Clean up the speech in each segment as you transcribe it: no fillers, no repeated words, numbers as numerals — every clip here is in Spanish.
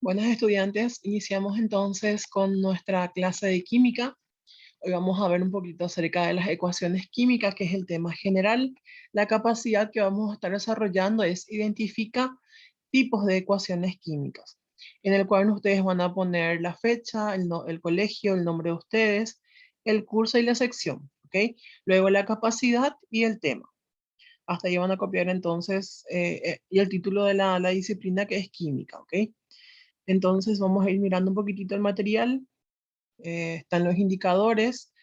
Buenas estudiantes, iniciamos entonces con nuestra clase de química. Hoy vamos a ver un poquito acerca de las ecuaciones químicas, que es el tema general. La capacidad que vamos a estar desarrollando es identificar tipos de ecuaciones químicas, en el cual ustedes van a poner la fecha, el colegio, el nombre de ustedes, el curso y la sección, ¿ok? Luego la capacidad y el tema. Hasta ahí van a copiar entonces, y el título de la disciplina, que es química, ¿ok? Entonces vamos a ir mirando un poquitito el material. Están los indicadores,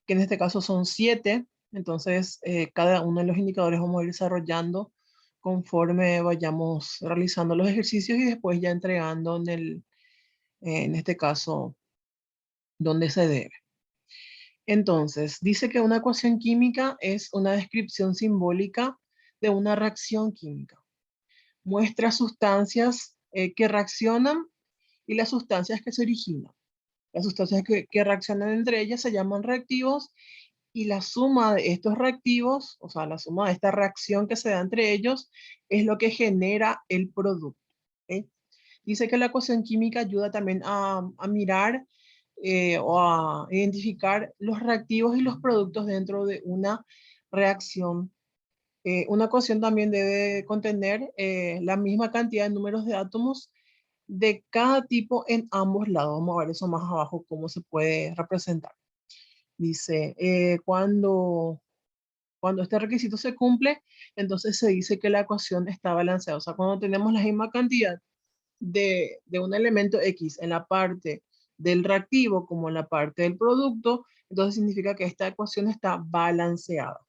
que en este caso son 7. Entonces cada uno de los indicadores vamos a ir desarrollando conforme vayamos realizando los ejercicios y después ya entregando en este caso, donde se debe. Entonces, dice que una ecuación química es una descripción simbólica de una reacción química. Muestra sustancias que reaccionan y las sustancias que se originan. Las sustancias que reaccionan entre ellas se llaman reactivos, y la suma de estos reactivos, o sea, la suma de esta reacción que se da entre ellos, es lo que genera el producto. ¿Ok? Dice que la ecuación química ayuda también a mirar o a identificar los reactivos y los productos dentro de una reacción. Una ecuación también debe contener la misma cantidad de números de átomos de cada tipo en ambos lados. Vamos a ver eso más abajo, cómo se puede representar. Dice, cuando este requisito se cumple, entonces se dice que la ecuación está balanceada. O sea, cuando tenemos la misma cantidad de un elemento X en la parte del reactivo como en la parte del producto, entonces significa que esta ecuación está balanceada.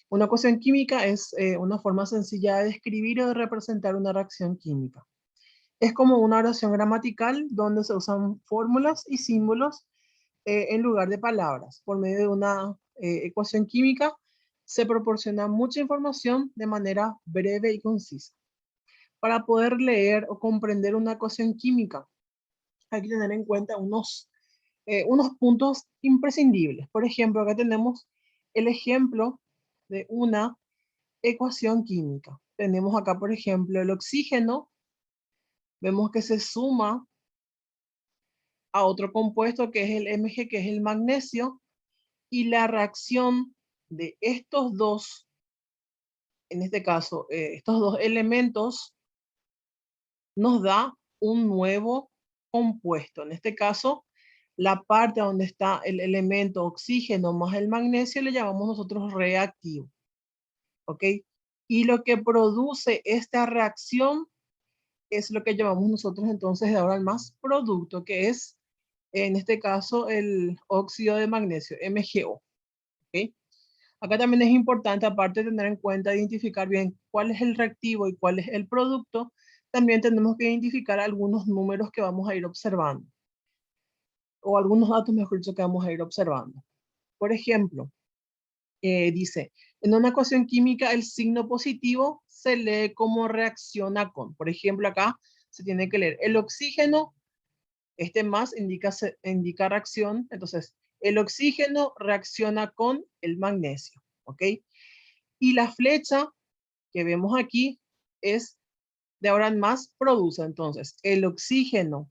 Una ecuación química es una forma sencilla de describir o de representar una reacción química. Es como una oración gramatical donde se usan fórmulas y símbolos en lugar de palabras. Por medio de una ecuación química se proporciona mucha información de manera breve y concisa. Para poder leer o comprender una ecuación química, hay que tener en cuenta unos puntos imprescindibles. Por ejemplo, acá tenemos el ejemplo de una ecuación química. Tenemos acá, por ejemplo, el oxígeno. Vemos que se suma a otro compuesto que es el Mg, que es el magnesio, y la reacción de estos dos, en este caso, estos dos elementos, nos da un nuevo compuesto. En este caso, la parte donde está el elemento oxígeno más el magnesio le llamamos nosotros reactivo, ¿ok? Y lo que produce esta reacción es lo que llamamos nosotros entonces de ahora en más producto, que es en este caso el óxido de magnesio, MgO. ¿Ok? Acá también es importante, aparte de tener en cuenta, identificar bien cuál es el reactivo y cuál es el producto, también tenemos que identificar algunos números que vamos a ir observando, o algunos datos, mejor dicho, que vamos a ir observando. Por ejemplo, dice, en una ecuación química el signo positivo se lee como reacciona con. Por ejemplo, acá se tiene que leer el oxígeno. Este más indica reacción. Entonces, el oxígeno reacciona con el magnesio. ¿Ok? Y la flecha que vemos aquí es de ahora en más produce. Entonces, el oxígeno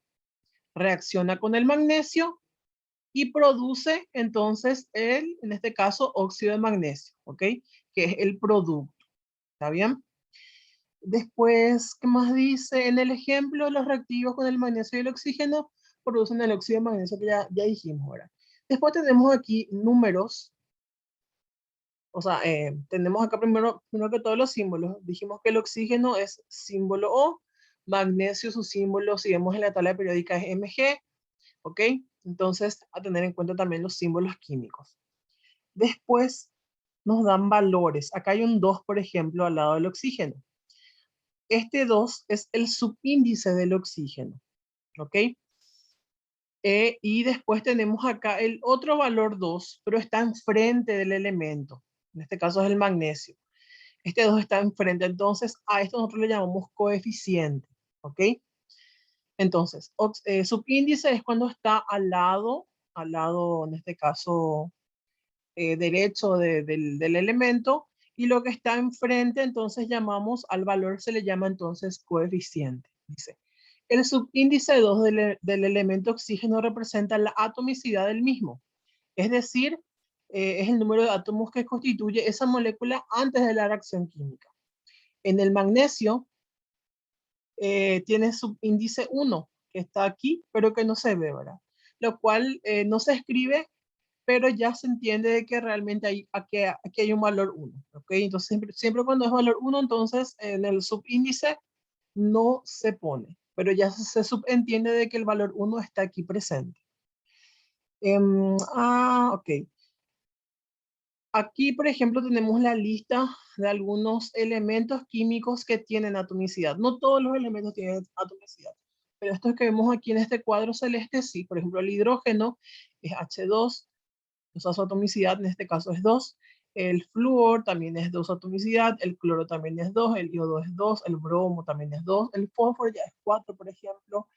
reacciona con el magnesio y produce entonces en este caso, óxido de magnesio. ¿Ok? Que es el producto. ¿Está bien? Después, ¿qué más dice? En el ejemplo, los reactivos con el magnesio y el oxígeno producen el óxido de magnesio, que ya dijimos ahora. Después tenemos aquí números. O sea, tenemos acá primero que todos los símbolos. Dijimos que el oxígeno es símbolo O, magnesio su símbolo, si vemos en la tabla periódica, es Mg, ¿ok? Entonces, a tener en cuenta también los símbolos químicos. Después nos dan valores. Acá hay un 2, por ejemplo, al lado del oxígeno. Este 2 es el subíndice del oxígeno, ¿ok? Y después tenemos acá el otro valor 2, pero está enfrente del elemento. En este caso es el magnesio. Este 2 está enfrente, entonces a esto nosotros le llamamos coeficiente, ¿ok? Entonces, subíndice es cuando está al lado en este caso derecho del elemento, y lo que está enfrente, entonces llamamos al valor, se le llama entonces coeficiente. Dice, El subíndice 2 del elemento oxígeno representa la atomicidad del mismo. Es decir, es el número de átomos que constituye esa molécula antes de la reacción química. En el magnesio tiene subíndice 1, que está aquí, pero que no se ve, ¿verdad? Lo cual no se escribe, pero ya se entiende de que realmente aquí hay un valor 1. ¿Ok? Entonces, siempre cuando es valor 1, entonces en el subíndice no se pone, pero ya se subentiende de que el valor 1 está aquí presente. Ok. Aquí, por ejemplo, tenemos la lista de algunos elementos químicos que tienen atomicidad. No todos los elementos tienen atomicidad, pero estos que vemos aquí en este cuadro celeste, sí. Por ejemplo, el hidrógeno es H2, su atomicidad en este caso es 2. El flúor también es 2 atomicidad, el cloro también es 2, el iodo es 2, el bromo también es 2, el fósforo ya es 4, por ejemplo,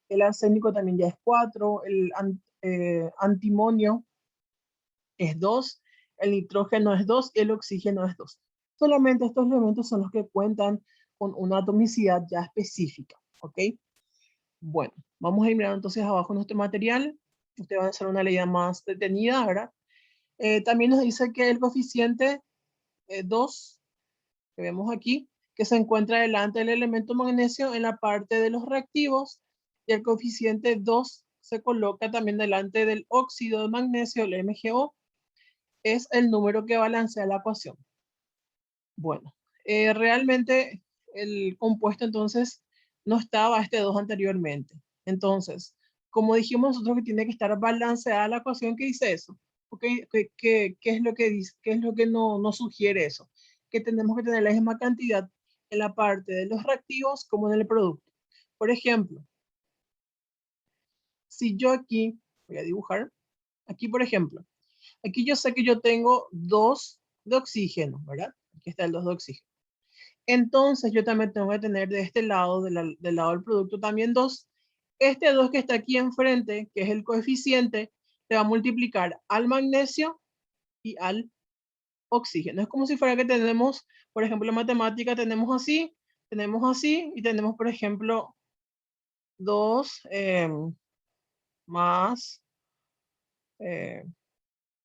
el arsénico también ya es 4, el antimonio es 2, el nitrógeno es 2 y el oxígeno es 2. Solamente estos elementos son los que cuentan con una atomicidad ya específica, ¿ok? Bueno, vamos a ir mirando entonces abajo nuestro material. Ustedes van a hacer una leída más detenida, ¿verdad? También nos dice que el coeficiente 2, que vemos aquí, que se encuentra delante del elemento magnesio en la parte de los reactivos, y el coeficiente 2 se coloca también delante del óxido de magnesio, el MgO, es el número que balancea la ecuación. Bueno, realmente el compuesto entonces no estaba este 2 anteriormente. Entonces, como dijimos nosotros que tiene que estar balanceada la ecuación, ¿qué dice eso? Okay, ¿qué es lo que dice? ¿Qué es lo que no sugiere eso? Que tenemos que tener la misma cantidad en la parte de los reactivos como en el producto. Por ejemplo, si yo aquí, voy a dibujar, aquí por ejemplo, aquí yo sé que yo tengo 2 de oxígeno, ¿verdad? Aquí está el 2 de oxígeno. Entonces yo también tengo que tener de este lado, del lado del producto, también 2. Este 2 que está aquí enfrente, que es el coeficiente, te va a multiplicar al magnesio y al oxígeno. Es como si fuera que tenemos, por ejemplo, en matemática tenemos así y tenemos, por ejemplo, 2 más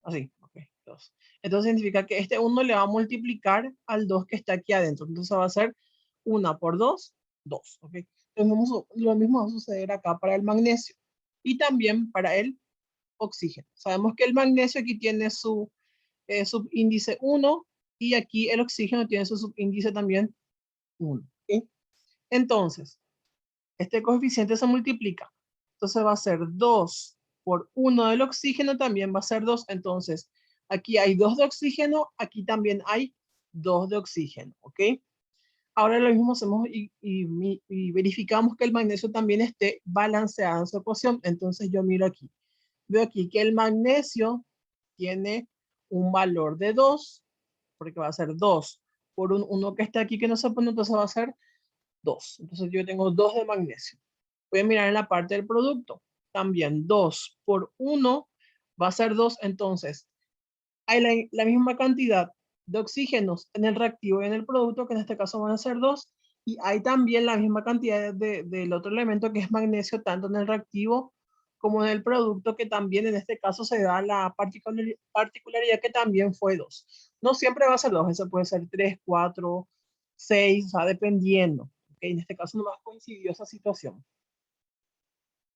así, ok, 2. Entonces significa que este 1 le va a multiplicar al 2 que está aquí adentro. Entonces va a ser 1 por 2, 2. ¿Ok? Entonces lo mismo va a suceder acá para el magnesio y también para el oxígeno. Sabemos que el magnesio aquí tiene su subíndice 1 y aquí el oxígeno tiene su subíndice también 1. ¿Ok? Entonces, este coeficiente se multiplica. Entonces va a ser 2 por 1 del oxígeno, también va a ser 2. Entonces, aquí hay 2 de oxígeno, aquí también hay 2 de oxígeno, ¿ok? Ahora lo mismo hacemos y verificamos que el magnesio también esté balanceado en su ecuación. Entonces yo miro aquí. Veo aquí que el magnesio tiene un valor de 2, porque va a ser 2 por 1 que está aquí que no se pone, entonces va a ser 2. Entonces yo tengo 2 de magnesio. Voy a mirar en la parte del producto. También 2 por 1 va a ser 2. Entonces, hay la misma cantidad de oxígenos en el reactivo y en el producto, que en este caso van a ser 2. Y hay también la misma cantidad del otro elemento que es magnesio, tanto en el reactivo como en el producto, que también en este caso se da la particularidad que también fue 2. No siempre va a ser 2, eso puede ser 3, 4, 6, o sea, dependiendo. ¿Okay? En este caso no más coincidió esa situación.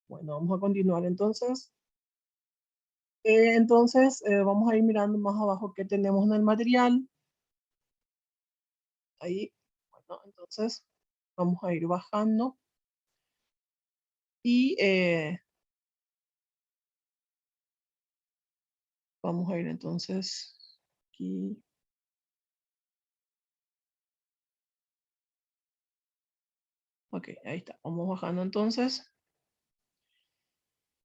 Bueno, vamos a continuar entonces. Vamos a ir mirando más abajo qué tenemos en el material. Ahí, bueno, entonces vamos a ir bajando. Y vamos a ir entonces aquí. Ok, ahí está. Vamos bajando entonces.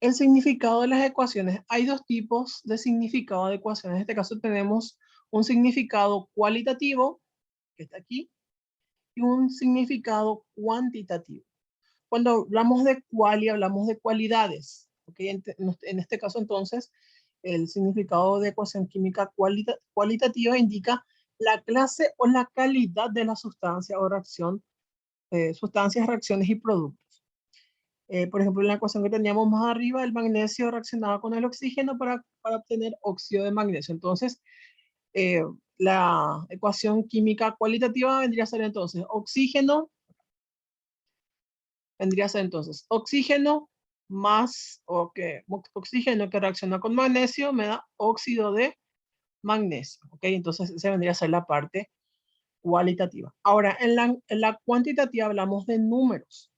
El significado de las ecuaciones. Hay dos tipos de significado de ecuaciones. En este caso tenemos un significado cualitativo, que está aquí, y un significado cuantitativo. Cuando hablamos de quali, hablamos de cualidades. ¿Okay? En este caso, entonces, el significado de ecuación química cualitativa indica la clase o la calidad de la sustancia o reacción, sustancias, reacciones y productos. Por ejemplo, en la ecuación que teníamos más arriba, el magnesio reaccionaba con el oxígeno para obtener óxido de magnesio. Entonces, eh, la ecuación química cualitativa vendría a ser entonces oxígeno más oxígeno que reacciona con magnesio me da óxido de magnesio. ¿Ok? Entonces, esa vendría a ser la parte cualitativa. Ahora, en la cuantitativa hablamos de números,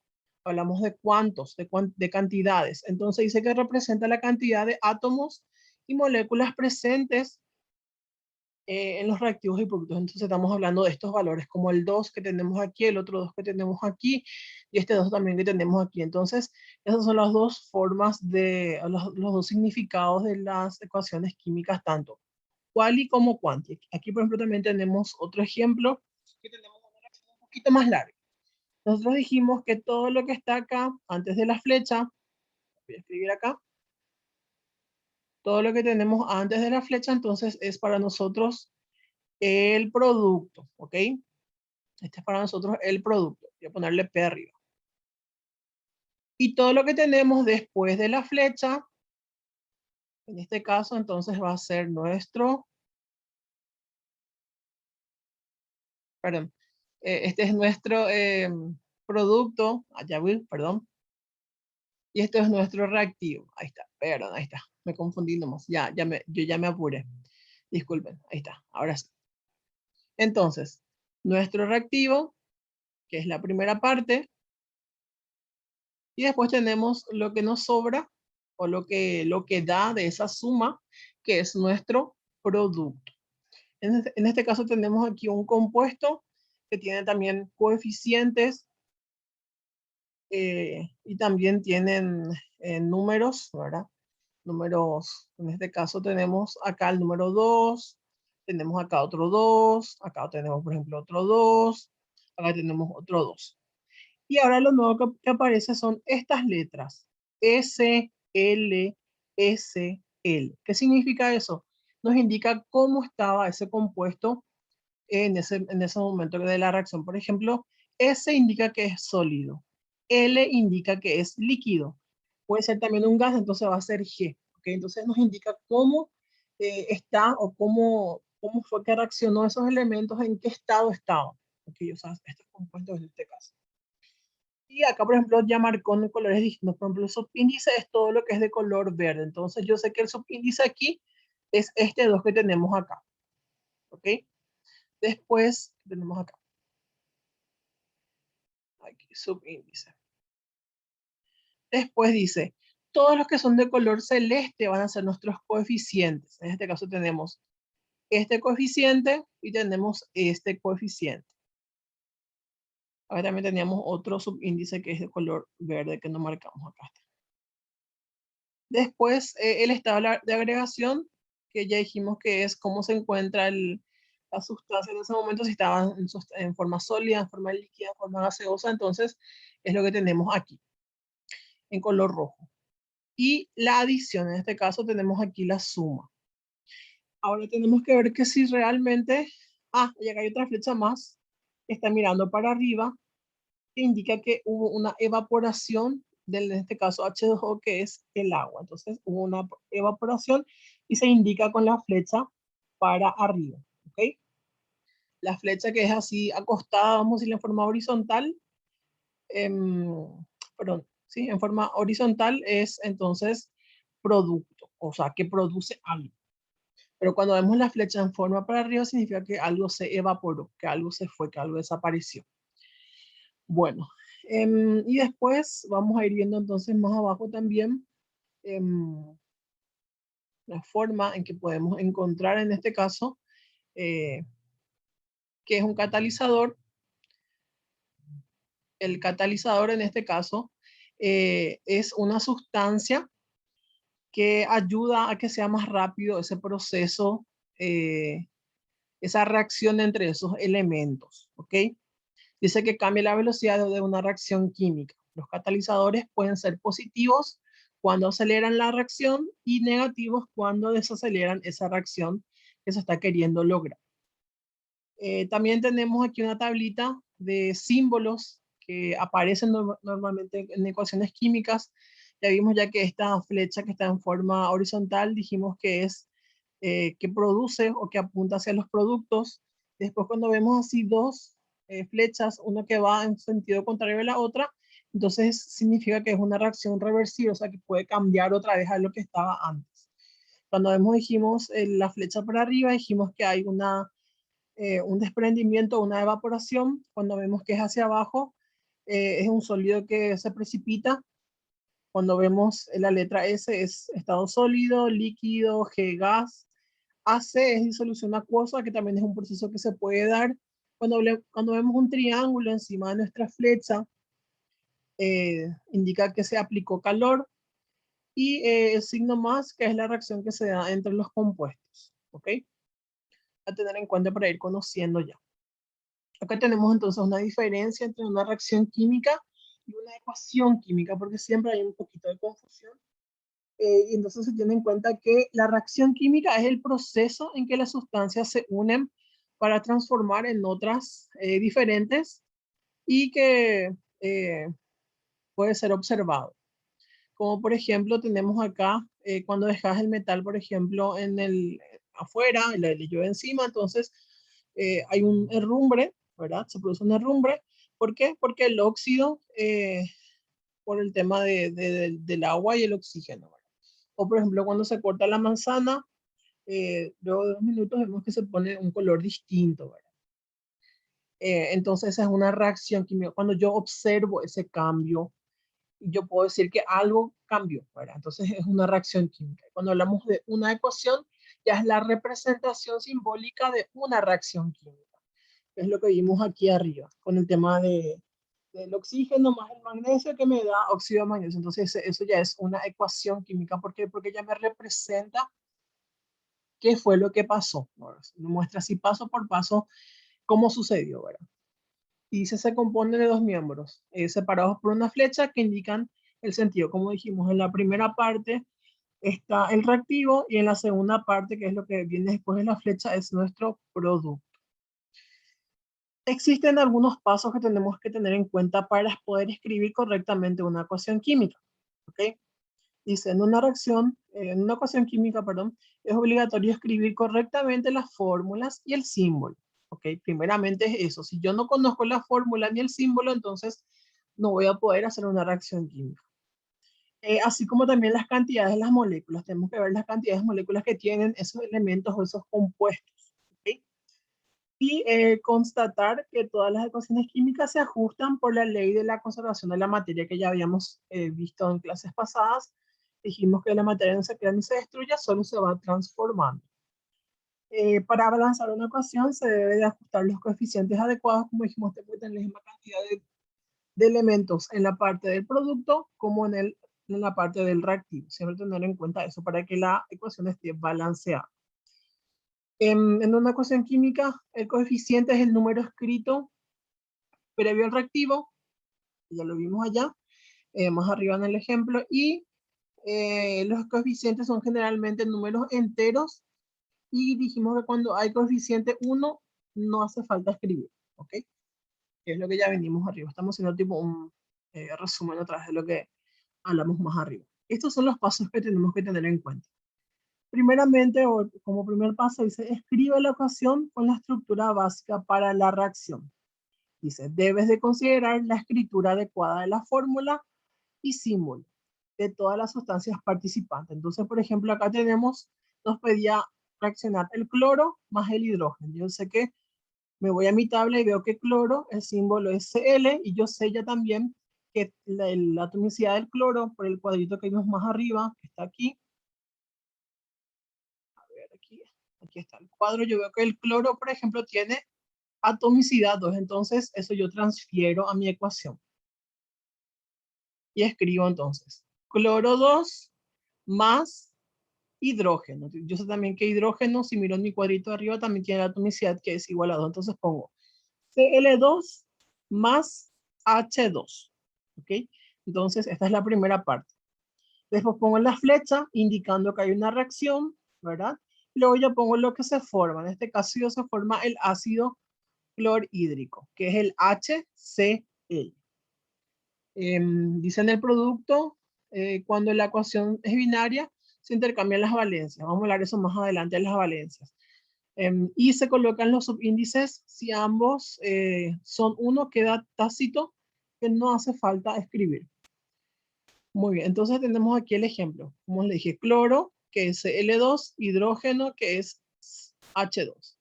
hablamos de cuántos, de cantidades. Entonces dice que representa la cantidad de átomos y moléculas presentes en los reactivos y productos. Entonces estamos hablando de estos valores, como el 2 que tenemos aquí, el otro 2 que tenemos aquí, y este 2 también que tenemos aquí. Entonces, esas son las dos formas los dos significados de las ecuaciones químicas, tanto quali como quanti. Aquí, por ejemplo, también tenemos otro ejemplo que tenemos una reacción un poquito más larga. Nosotros dijimos que todo lo que está acá, antes de la flecha, voy a escribir acá, todo lo que tenemos antes de la flecha, entonces es para nosotros el producto, ¿ok? Este es para nosotros el producto. Voy a ponerle P arriba. Y todo lo que tenemos después de la flecha, en este caso, entonces va a ser nuestro, perdón, este es nuestro producto, allá voy, perdón, y esto es nuestro reactivo. Ahí está, perdón, ahí está, me confundí nomás, yo ya me apuré, disculpen, ahí está, ahora sí. Entonces, nuestro reactivo, que es la primera parte, y después tenemos lo que nos sobra, o lo que da de esa suma, que es nuestro producto. En este caso tenemos aquí un compuesto que tiene también coeficientes y también tienen números, ¿verdad? Números, en este caso tenemos acá el número 2, tenemos acá otro 2, acá tenemos por ejemplo otro 2, acá tenemos otro 2. Y ahora lo nuevo que aparece son estas letras, S, L, S, L. ¿Qué significa eso? Nos indica cómo estaba ese compuesto en ese momento de la reacción. Por ejemplo, S indica que es sólido, L indica que es líquido. Puede ser también un gas, entonces va a ser G. ¿Okay? Entonces nos indica cómo está o cómo fue que reaccionó esos elementos, en qué estado estaban. Okay, o sea, estos compuestos en este caso. Y acá, por ejemplo, ya marcó en colores distintos. Por ejemplo, el subíndice es todo lo que es de color verde. Entonces, yo sé que el subíndice aquí es este 2 que tenemos acá. ¿Ok? Después, tenemos acá. Aquí, subíndice. Después dice, todos los que son de color celeste van a ser nuestros coeficientes. En este caso tenemos este coeficiente y tenemos este coeficiente. Ahora también teníamos otro subíndice que es de color verde que no marcamos acá. Después, el estado de agregación, que ya dijimos que es cómo se encuentra la sustancia en ese momento, si estaba en forma sólida, en forma líquida, en forma gaseosa, entonces es lo que tenemos aquí, en color rojo. Y la adición, en este caso tenemos aquí la suma. Ahora tenemos que ver que si realmente, y acá hay otra flecha más, que está mirando para arriba, que indica que hubo una evaporación en este caso H2O, que es el agua. Entonces hubo una evaporación y se indica con la flecha para arriba. ¿Ok? La flecha que es así acostada, vamos a decir en forma horizontal, perdón, sí, en forma horizontal es entonces producto, o sea, que produce algo. Pero cuando vemos la flecha en forma para arriba, significa que algo se evaporó, que algo se fue, que algo desapareció. Bueno, y después vamos a ir viendo entonces más abajo también la forma en que podemos encontrar en este caso que es un catalizador. El catalizador en este caso es una sustancia que ayuda a que sea más rápido ese proceso, esa reacción entre esos elementos. ¿Ok? Dice que cambia la velocidad de una reacción química. Los catalizadores pueden ser positivos cuando aceleran la reacción y negativos cuando desaceleran esa reacción que se está queriendo lograr. También tenemos aquí una tablita de símbolos que aparecen normalmente en ecuaciones químicas. Ya vimos ya que esta flecha que está en forma horizontal, dijimos que es que produce o que apunta hacia los productos. Después cuando vemos así dos flechas, una que va en sentido contrario a la otra, entonces significa que es una reacción reversible, o sea que puede cambiar otra vez a lo que estaba antes. Cuando vemos, dijimos, la flecha para arriba, dijimos que hay un desprendimiento, una evaporación. Cuando vemos que es hacia abajo, es un sólido que se precipita. Cuando vemos la letra S es estado sólido, líquido, G gas. AC es disolución acuosa, que también es un proceso que se puede dar. Cuando vemos un triángulo encima de nuestra flecha, indica que se aplicó calor. Y el signo más, que es la reacción que se da entre los compuestos. ¿Ok? A tener en cuenta para ir conociendo ya. Acá tenemos entonces una diferencia entre una reacción química y una ecuación química, porque siempre hay un poquito de confusión. Y entonces se tiene en cuenta que la reacción química es el proceso en que las sustancias se unen para transformar en otras diferentes y que puede ser observado. Como por ejemplo tenemos acá, cuando dejas el metal, por ejemplo, afuera, le llueve encima, entonces hay un herrumbre, ¿verdad? Se produce un herrumbre. ¿Por qué? Porque el óxido, por el tema del agua y el oxígeno, ¿verdad? O por ejemplo, cuando se corta la manzana, luego de 2 minutos vemos que se pone un color distinto, ¿verdad? Entonces esa es una reacción química. Cuando yo observo ese cambio, yo puedo decir que algo cambió, ¿verdad? Entonces es una reacción química. Cuando hablamos de una ecuación, ya es la representación simbólica de una reacción química. Es lo que vimos aquí arriba, con el tema del oxígeno más el magnesio que me da óxido de magnesio. Entonces eso ya es una ecuación química. ¿Por qué? Porque ya me representa qué fue lo que pasó. Me muestra así paso por paso cómo sucedió, ¿verdad? Y se compone de dos miembros, separados por una flecha que indican el sentido. Como dijimos, en la primera parte está el reactivo y en la segunda parte, que es lo que viene después de la flecha, es nuestro producto. Existen algunos pasos que tenemos que tener en cuenta para poder escribir correctamente una ecuación química. ¿Ok? Dice, en una ecuación química, perdón, es obligatorio escribir correctamente las fórmulas y el símbolo. ¿Ok? Primeramente es eso. Si yo no conozco la fórmula ni el símbolo, entonces no voy a poder hacer una reacción química. Así como también las cantidades de las moléculas. Tenemos que ver las cantidades de moléculas que tienen esos elementos o esos compuestos. ¿Ok? Y constatar que todas las ecuaciones químicas se ajustan por la ley de la conservación de la materia que ya habíamos visto en clases pasadas. Dijimos que la materia no se crea ni se destruye, solo se va transformando. Para balanzar una ecuación se debe de ajustar los coeficientes adecuados, como dijimos, tengo que tener la misma cantidad de elementos en la parte del producto como en la parte del reactivo. Siempre tener en cuenta eso para que la ecuación esté balanceada. En una ecuación química, el coeficiente es el número escrito previo al reactivo, ya lo vimos allá, más arriba en el ejemplo, y los coeficientes son generalmente números enteros, y dijimos que cuando hay coeficiente 1, no hace falta escribir, ¿ok? Que es lo que ya venimos arriba. Estamos haciendo tipo un resumen a través de lo que hablamos más arriba. Estos son los pasos que tenemos que tener en cuenta. Primeramente, o como primer paso, dice, escribe la ecuación con la estructura básica para la reacción. Dice, debes de considerar la escritura adecuada de la fórmula y símbolo de todas las sustancias participantes. Entonces, por ejemplo, acá nos pedía reaccionar el cloro más el hidrógeno. Yo sé que me voy a mi tabla y veo que cloro, el símbolo es Cl, y yo sé ya también que la atomicidad del cloro, por el cuadrito que vimos más arriba, que está aquí, a ver, aquí está el cuadro, yo veo que el cloro, por ejemplo, tiene atomicidad 2, entonces eso yo transfiero a mi ecuación. Y escribo entonces, cloro 2 más hidrógeno. Yo sé también que hidrógeno, si miro en mi cuadrito de arriba, también tiene la atomicidad que es igual a 2. Entonces pongo Cl2 más H2. ¿Ok? Entonces, esta es la primera parte. Después pongo la flecha indicando que hay una reacción, ¿verdad? Y luego ya pongo lo que se forma. En este caso se forma el ácido clorhídrico, que es el HCl. Dice en el producto, cuando la ecuación es binaria, se intercambian las valencias. Vamos a hablar de eso más adelante, de las valencias. Y se colocan los subíndices si ambos son uno, queda tácito, que no hace falta escribir. Muy bien, entonces tenemos aquí el ejemplo. Como le dije, cloro, que es Cl2, hidrógeno, que es H2.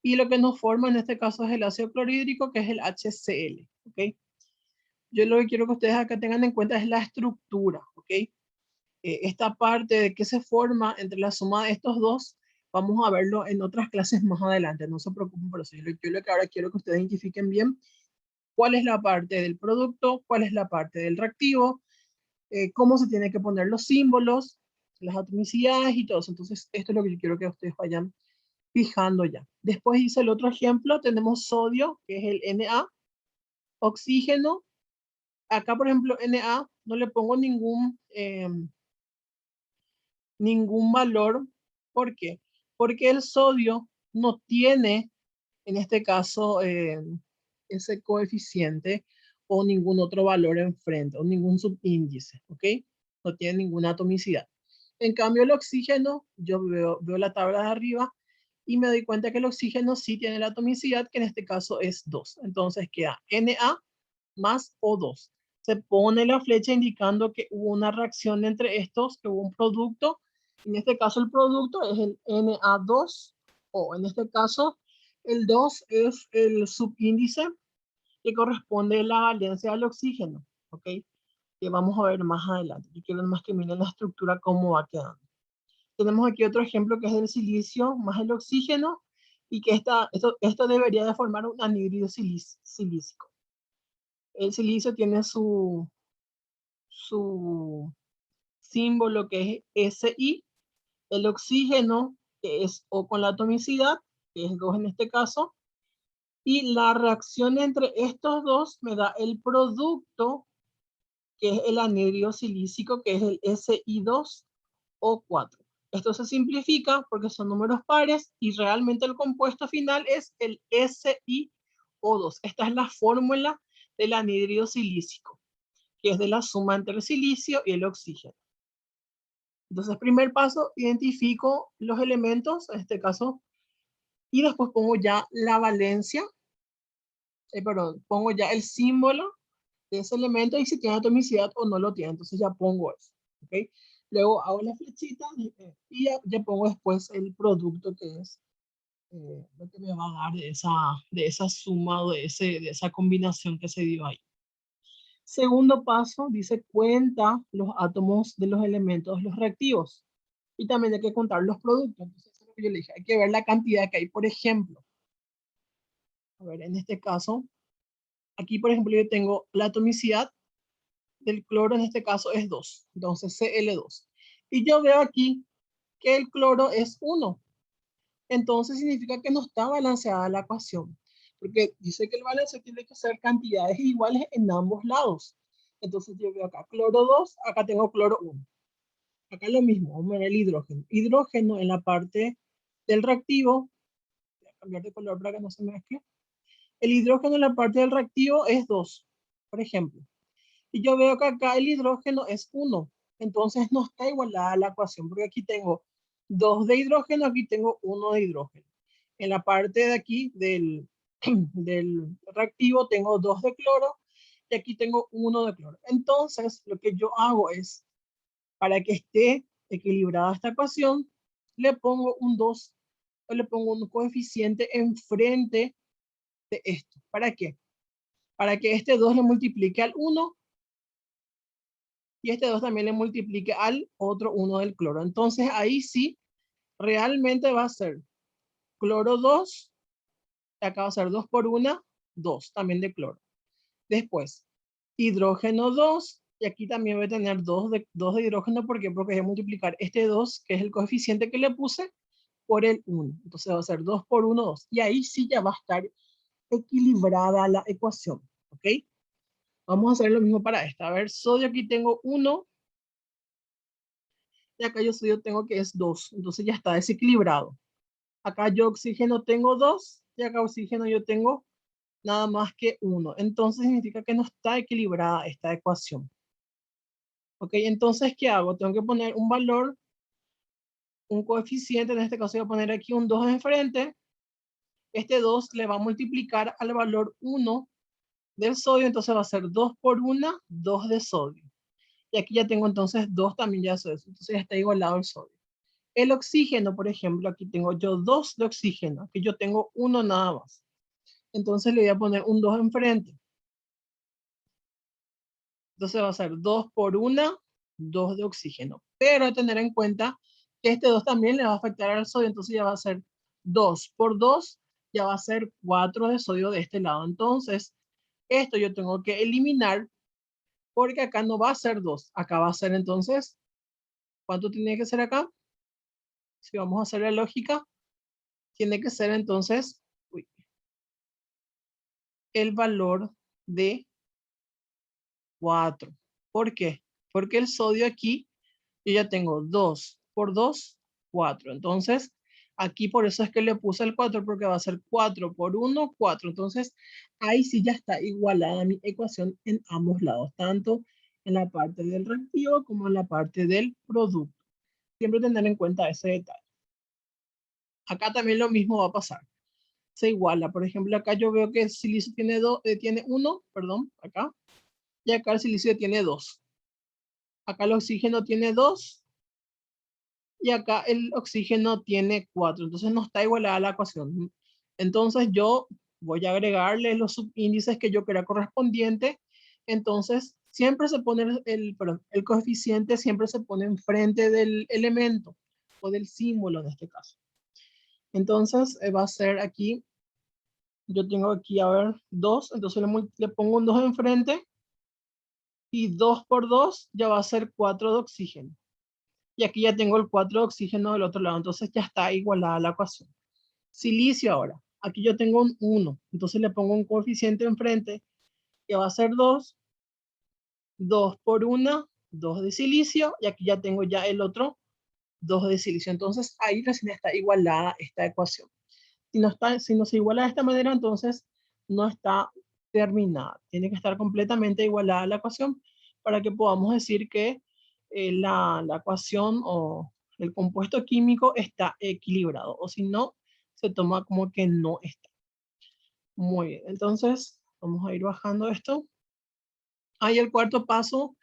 Y lo que nos forma en este caso es el ácido clorhídrico, que es el HCl. ¿Ok? Yo lo que quiero que ustedes acá tengan en cuenta es la estructura. ¿Ok? Esta parte de que se forma entre la suma de estos dos, vamos a verlo en otras clases más adelante. No se preocupen por eso. Yo lo que ahora quiero que ustedes identifiquen bien cuál es la parte del producto, cuál es la parte del reactivo, cómo se tienen que poner los símbolos, las atomicidades y todo eso. Entonces, esto es lo que yo quiero que ustedes vayan fijando ya. Después hice el otro ejemplo, tenemos sodio, que es el Na, oxígeno. Acá, por ejemplo, Na, no le pongo ningún valor. ¿Por qué? Porque el sodio no tiene, en este caso, ese coeficiente o ningún otro valor enfrente, o ningún subíndice, ¿ok? No tiene ninguna atomicidad. En cambio, el oxígeno, yo veo la tabla de arriba y me doy cuenta que el oxígeno sí tiene la atomicidad, que en este caso es 2. Entonces queda Na más O2. Se pone la flecha indicando que hubo una reacción entre estos, que hubo un producto. En este caso el producto es el Na2O. En este caso el 2 es el subíndice que corresponde a la valencia del oxígeno. ¿Ok? Que vamos a ver más adelante. Yo quiero más que miren la estructura cómo va quedando. Tenemos aquí otro ejemplo que es el silicio más el oxígeno y que esto debería de formar un anhídrido silícico. El silicio tiene su símbolo que es Si, el oxígeno que es O con la atomicidad, que es 2 en este caso, y la reacción entre estos dos me da el producto que es el anhídrido silícico, que es el Si2O4. Esto se simplifica porque son números pares y realmente el compuesto final es el SiO2. Esta es la fórmula del anhídrido silícico, que es de la suma entre el silicio y el oxígeno. Entonces, primer paso, identifico los elementos, en este caso, y después pongo ya la valencia, perdón, pongo ya el símbolo de ese elemento y si tiene atomicidad o no lo tiene, entonces ya pongo eso, ¿ok? Luego hago la flechita y ya pongo después el producto que es lo que me va a dar de esa suma o de esa combinación que se dio ahí. Segundo paso, dice cuenta los átomos de los elementos, los reactivos. Y también hay que contar los productos. Entonces, eso es lo que yo le dije. Hay que ver la cantidad que hay. Por ejemplo, a ver, en este caso, aquí, por ejemplo, yo tengo la atomicidad del cloro, en este caso, es 2. Entonces, Cl2. Y yo veo aquí que el cloro es 1. Entonces, significa que no está balanceada la ecuación. Porque dice que el balance tiene que ser cantidades iguales en ambos lados. Entonces, yo veo acá cloro 2, acá tengo cloro 1. Acá lo mismo, vamos a ver el hidrógeno. Hidrógeno en la parte del reactivo, voy a cambiar de color para que no se mezcle. El hidrógeno en la parte del reactivo es 2, por ejemplo. Y yo veo que acá el hidrógeno es 1. Entonces no está igualada la ecuación, porque aquí tengo 2 de hidrógeno, aquí tengo 1 de hidrógeno. En la parte de aquí del reactivo tengo 2 de cloro y aquí tengo 1 de cloro. Entonces lo que yo hago es, para que esté equilibrada esta ecuación, le pongo un 2 o le pongo un coeficiente enfrente de esto. ¿Para qué? Para que este 2 le multiplique al 1 y este 2 también le multiplique al otro 1 del cloro. Entonces ahí sí, realmente va a ser cloro 2, acá va a ser 2 por 1, 2 también de cloro. Después, hidrógeno 2, y aquí también voy a tener 2 de hidrógeno, ¿por qué? Porque voy a multiplicar este 2, que es el coeficiente que le puse, por el 1. Entonces va a ser 2 por 1, 2. Y ahí sí ya va a estar equilibrada la ecuación. ¿Ok? Vamos a hacer lo mismo para esta. A ver, sodio aquí tengo 1. Y acá yo sodio tengo que es 2. Entonces ya está desequilibrado. Acá yo oxígeno tengo 2. Y acá oxígeno yo tengo nada más que 1. Entonces significa que no está equilibrada esta ecuación. Ok, entonces, ¿qué hago? Tengo que poner un valor, un coeficiente, en este caso voy a poner aquí un 2 enfrente. Este 2 le va a multiplicar al valor 1 del sodio, entonces va a ser 2 por 1, 2 de sodio. Y aquí ya tengo entonces 2 también ya de sodio, entonces ya está igualado el sodio. El oxígeno, por ejemplo, aquí tengo yo 2 de oxígeno, aquí yo tengo 1 nada más. Entonces le voy a poner un 2 enfrente. Entonces va a ser 2 por 1, 2 de oxígeno. Pero hay que tener en cuenta que este 2 también le va a afectar al sodio, entonces ya va a ser 2 por 2, ya va a ser 4 de sodio de este lado. Entonces, esto yo tengo que eliminar porque acá no va a ser 2, acá va a ser entonces, ¿cuánto tiene que ser acá? Si vamos a hacer la lógica, tiene que ser entonces el valor de 4. ¿Por qué? Porque el sodio aquí, yo ya tengo 2 por 2, 4. Entonces, aquí por eso es que le puse el 4, porque va a ser 4 por 1, 4. Entonces, ahí sí ya está igualada mi ecuación en ambos lados, tanto en la parte del reactivo como en la parte del producto. Siempre tener en cuenta ese detalle. Acá también lo mismo va a pasar. Se iguala. Por ejemplo, acá yo veo que el silicio tiene 1, perdón, acá. Y acá el silicio tiene 2. Acá el oxígeno tiene 2 y acá el oxígeno tiene 4. Entonces no está igualada la ecuación. Entonces yo voy a agregarle los subíndices que yo crea correspondiente. Entonces siempre se pone el coeficiente siempre se pone enfrente del elemento o del símbolo en este caso. Entonces va a ser aquí, yo tengo aquí, a ver, 2, entonces le pongo un 2 enfrente y 2 por 2 ya va a ser 4 de oxígeno. Y aquí ya tengo el 4 de oxígeno del otro lado, entonces ya está igualada la ecuación. Silicio ahora, aquí yo tengo un 1, entonces le pongo un coeficiente enfrente que va a ser 2, 2 por 1, 2 de silicio, y aquí ya tengo ya el otro 2 de silicio. Entonces ahí recién está igualada esta ecuación. Si no se iguala de esta manera, entonces no está terminada. Tiene que estar completamente igualada la ecuación para que podamos decir que la ecuación o el compuesto químico está equilibrado. O si no, se toma como que no está. Muy bien, entonces vamos a ir bajando esto. Ahí el cuarto paso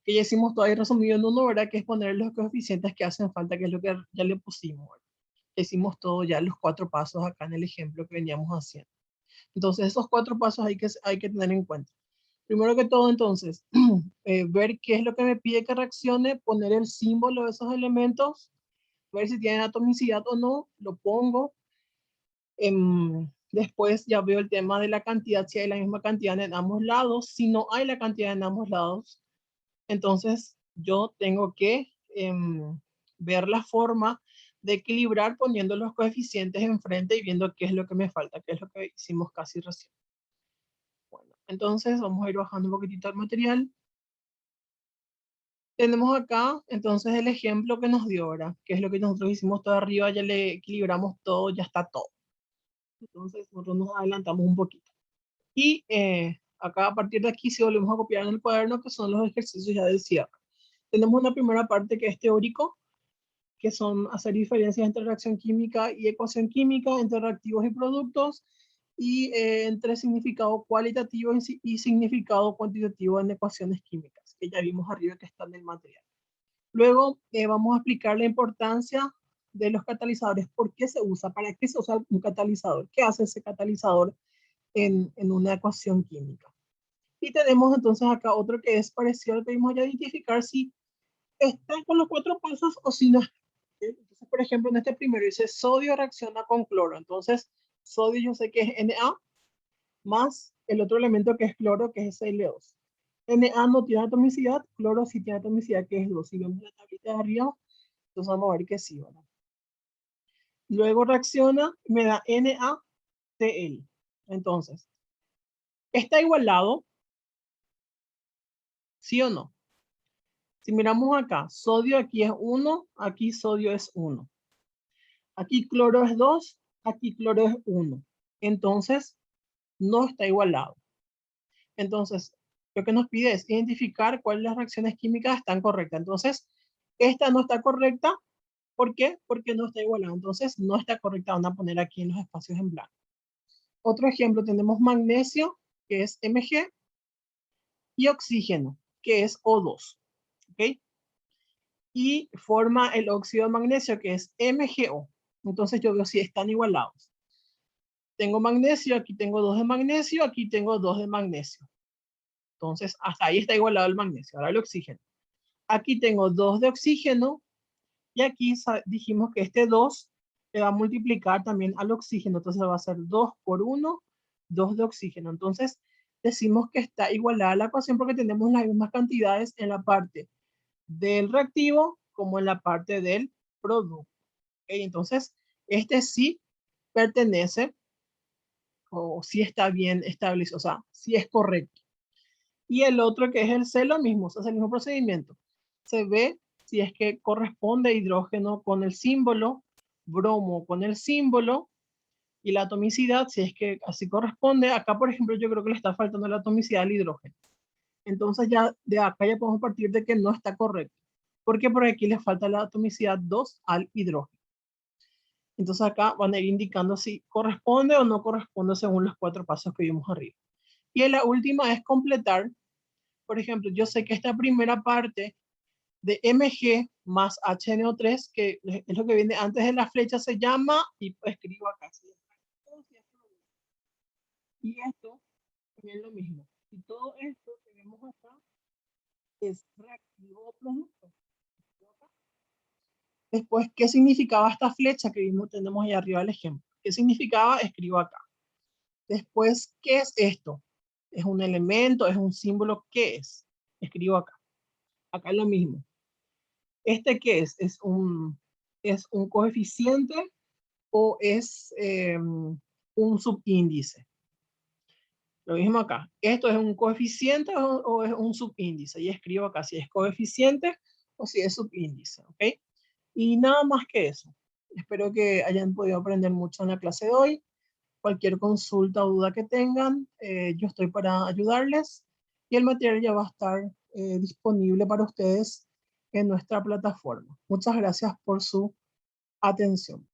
que ya hicimos todo ahí resumido en uno, ¿verdad? Que es poner los coeficientes que hacen falta, que es lo que ya le pusimos, ¿verdad? Hicimos todo ya los 4 pasos acá en el ejemplo que veníamos haciendo. Entonces, esos 4 pasos hay que tener en cuenta. Primero que todo, entonces, ver qué es lo que me pide que reaccione, poner el símbolo de esos elementos, ver si tienen atomicidad o no, lo pongo. Después ya veo el tema de la cantidad, si hay la misma cantidad en ambos lados. Si no hay la cantidad en ambos lados, entonces yo tengo que ver la forma de equilibrar poniendo los coeficientes enfrente y viendo qué es lo que me falta, qué es lo que hicimos casi recién. Bueno, entonces vamos a ir bajando un poquitito el material. Tenemos acá entonces el ejemplo que nos dio ahora, que es lo que nosotros hicimos todo arriba, ya le equilibramos todo, ya está todo. Entonces nosotros nos adelantamos un poquito. Y acá a partir de aquí si volvemos a copiar en el cuaderno, que son los ejercicios ya del cierre. Tenemos una primera parte que es teórico, que son hacer diferencias entre reacción química y ecuación química, entre reactivos y productos, y entre significado cualitativo y significado cuantitativo en ecuaciones químicas, que ya vimos arriba que están en el material. Luego vamos a explicar la importancia de los catalizadores, por qué se usa, para qué se usa un catalizador, qué hace ese catalizador en una ecuación química. Y tenemos entonces acá otro que es parecido al que vimos ya, identificar si está con los 4 pasos o si no. Entonces, por ejemplo, en este primero dice sodio reacciona con cloro. Entonces, sodio yo sé que es Na más el otro elemento que es cloro, que es Cl2. Na no tiene atomicidad, cloro sí tiene atomicidad, que es 2. Si vemos la tablita de arriba, entonces vamos a ver que sí, ¿verdad? Luego reacciona, me da NaCl. Entonces, ¿está igualado? ¿Sí o no? Si miramos acá, sodio aquí es 1, aquí sodio es 1. Aquí cloro es 2, aquí cloro es 1. Entonces, no está igualado. Entonces, lo que nos pide es identificar cuáles de las reacciones químicas están correctas. Entonces, esta no está correcta. ¿Por qué? Porque no está igualado. Entonces, no está correcta. Van a poner aquí en los espacios en blanco. Otro ejemplo, tenemos magnesio, que es Mg, y oxígeno, que es O2. ¿Ok? Y forma el óxido de magnesio, que es MgO. Entonces, yo veo si están igualados. Tengo magnesio, aquí tengo 2 de magnesio, aquí tengo 2 de magnesio. Entonces, hasta ahí está igualado el magnesio. Ahora el oxígeno. Aquí tengo 2 de oxígeno y aquí dijimos que este 2 le va a multiplicar también al oxígeno. Entonces va a ser 2 por 1, 2 de oxígeno. Entonces decimos que está igualada la ecuación porque tenemos las mismas cantidades en la parte del reactivo como en la parte del producto. ¿Okay? Entonces, este sí pertenece o sí está bien establecido, o sea, sí es correcto. Y el otro que es el C, lo mismo, es el mismo procedimiento. Se ve si es que corresponde hidrógeno con el símbolo, bromo con el símbolo, y la atomicidad, si es que así corresponde. Acá, por ejemplo, yo creo que le está faltando la atomicidad al hidrógeno. Entonces ya de acá ya podemos partir de que no está correcto. Porque por aquí le falta la atomicidad 2 al hidrógeno. Entonces acá van a ir indicando si corresponde o no corresponde según los 4 pasos que vimos arriba. Y la última es completar. Por ejemplo, yo sé que esta primera parte de Mg más HNO3, que es lo que viene antes de la flecha, se llama, y escribo acá. Y esto también lo mismo. Y todo esto que vemos acá es reactivo o producto. Después, ¿qué significaba esta flecha que vimos, tenemos ahí arriba el ejemplo? ¿Qué significaba? Escribo acá. Después, ¿qué es esto? ¿Es un elemento? ¿Es un símbolo? ¿Qué es? Escribo acá. Acá lo mismo. ¿Este qué es? Es un coeficiente o es un subíndice? Lo mismo acá. ¿Esto es un coeficiente o es un subíndice? Y escribo acá si es coeficiente o si es subíndice. ¿Ok? Y nada más que eso. Espero que hayan podido aprender mucho en la clase de hoy. Cualquier consulta o duda que tengan, yo estoy para ayudarles. Y el material ya va a estar disponible para ustedes en nuestra plataforma. Muchas gracias por su atención.